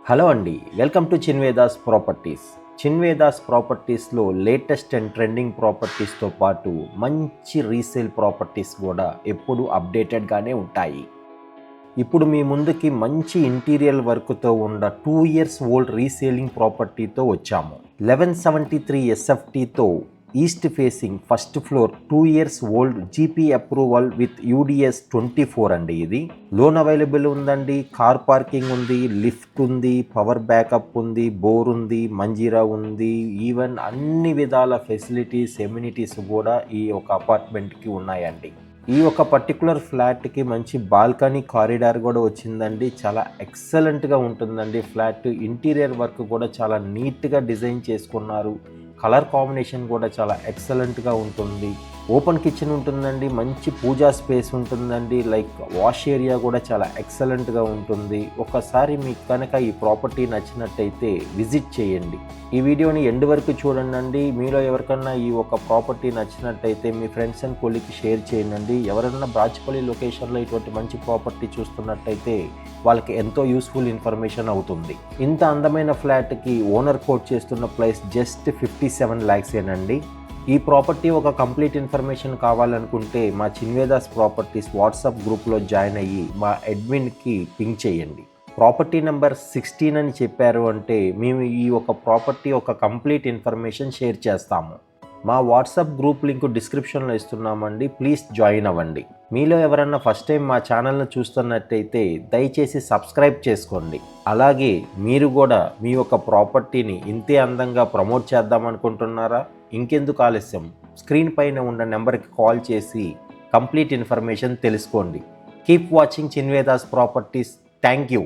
Hello అండి, welcome to Chinvedas properties. Chinvedas ప్రాపర్టీస్లో latest and trending ప్రాపర్టీస్తో పాటు మంచి రీసేల్ ప్రాపర్టీస్ కూడా ఎప్పుడు అప్డేటెడ్గానే ఉంటాయి. ఇప్పుడు మీ ముందుకి మంచి ఇంటీరియర్ వర్క్తో ఉన్న 2 years ఓల్డ్ రీసేలింగ్ ప్రాపర్టీతో వచ్చాము. 1173 SFTతో east facing first floor 2 years old GP approval with UDS 24 అండి. ఇది లోన్ అవైలబుల్ ఉందండి, కార్ పార్కింగ్ ఉంది, లిఫ్ట్ ఉంది, పవర్ బ్యాకప్ ఉంది, బోర్ ఉంది, మంజీరా ఉంది, ఈవెన్ అన్ని విధాల ఫెసిలిటీస్ ఎమ్యూనిటీస్ కూడా ఈ ఒక అపార్ట్మెంట్కి ఉన్నాయండి. ఈ ఒక పర్టికులర్ ఫ్లాట్కి మంచి బాల్కనీ కారిడార్ కూడా వచ్చిందండి. చాలా ఎక్సలెంట్గా ఉంటుందండి ఫ్లాట్. ఇంటీరియర్ వర్క్ కూడా చాలా నీట్గా డిజైన్ చేసుకున్నారు. కలర్ కాంబినేషన్ కూడా చాలా ఎక్సలెంట్గా ఉంటుంది. ఓపెన్ కిచెన్ ఉంటుందండి, మంచి పూజా స్పేస్ ఉంటుందండి, లైక్ వాష్ ఏరియా కూడా చాలా ఎక్సలెంట్గా ఉంటుంది. ఒకసారి మీకు కనుక ఈ ప్రాపర్టీ నచ్చినట్టయితే విజిట్ చేయండి. ఈ వీడియోని ఎండ్ వరకు చూడండి. మీలో ఎవరికన్నా ఈ ఒక ప్రాపర్టీ నచ్చినట్టయితే మీ ఫ్రెండ్స్ అండ్ కొలీగ్కి షేర్ చేయండి. ఎవరైనా బ్రాచ్పల్లి లొకేషన్లో ఇటువంటి మంచి ప్రాపర్టీ చూస్తున్నట్టయితే వాళ్ళకి ఎంతో యూస్ఫుల్ ఇన్ఫర్మేషన్ అవుతుంది. ఇంత అందమైన ఫ్లాట్కి ఓనర్ కోట్ చేస్తున్న ప్రైస్ జస్ట్ 57 lakhs ఏనండి. ఈ ప్రాపర్టీ ఒక కంప్లీట్ ఇన్ఫర్మేషన్ కావాలనుకుంటే మా చిన్వేదాస్ ప్రాపర్టీస్ వాట్సాప్ గ్రూప్లో జాయిన్ అయ్యి మా అడ్మిన్కి పింక్ చేయండి. ప్రాపర్టీ నెంబర్ 16 అని చెప్పారు అంటే మేము ఈ ఒక ప్రాపర్టీ ఒక కంప్లీట్ ఇన్ఫర్మేషన్ షేర్ చేస్తాము. మా వాట్సాప్ గ్రూప్ లింక్ డిస్క్రిప్షన్లో ఇస్తున్నామండి, ప్లీజ్ జాయిన్ అవ్వండి. మీలో ఎవరన్నా ఫస్ట్ టైం మా ఛానల్ని చూస్తున్నట్టయితే దయచేసి సబ్స్క్రైబ్ చేసుకోండి. అలాగే మీరు కూడా మీ యొక్క ప్రాపర్టీని ఇంతే అందంగా ప్రమోట్ చేద్దాం అనుకుంటున్నారా? ఇంకెందుకు ఆలస్యం, స్క్రీన్ పైన ఉన్న నెంబర్కి కాల్ చేసి కంప్లీట్ ఇన్ఫర్మేషన్ తెలుసుకోండి. Keep watching Chinvedas properties. Thank you.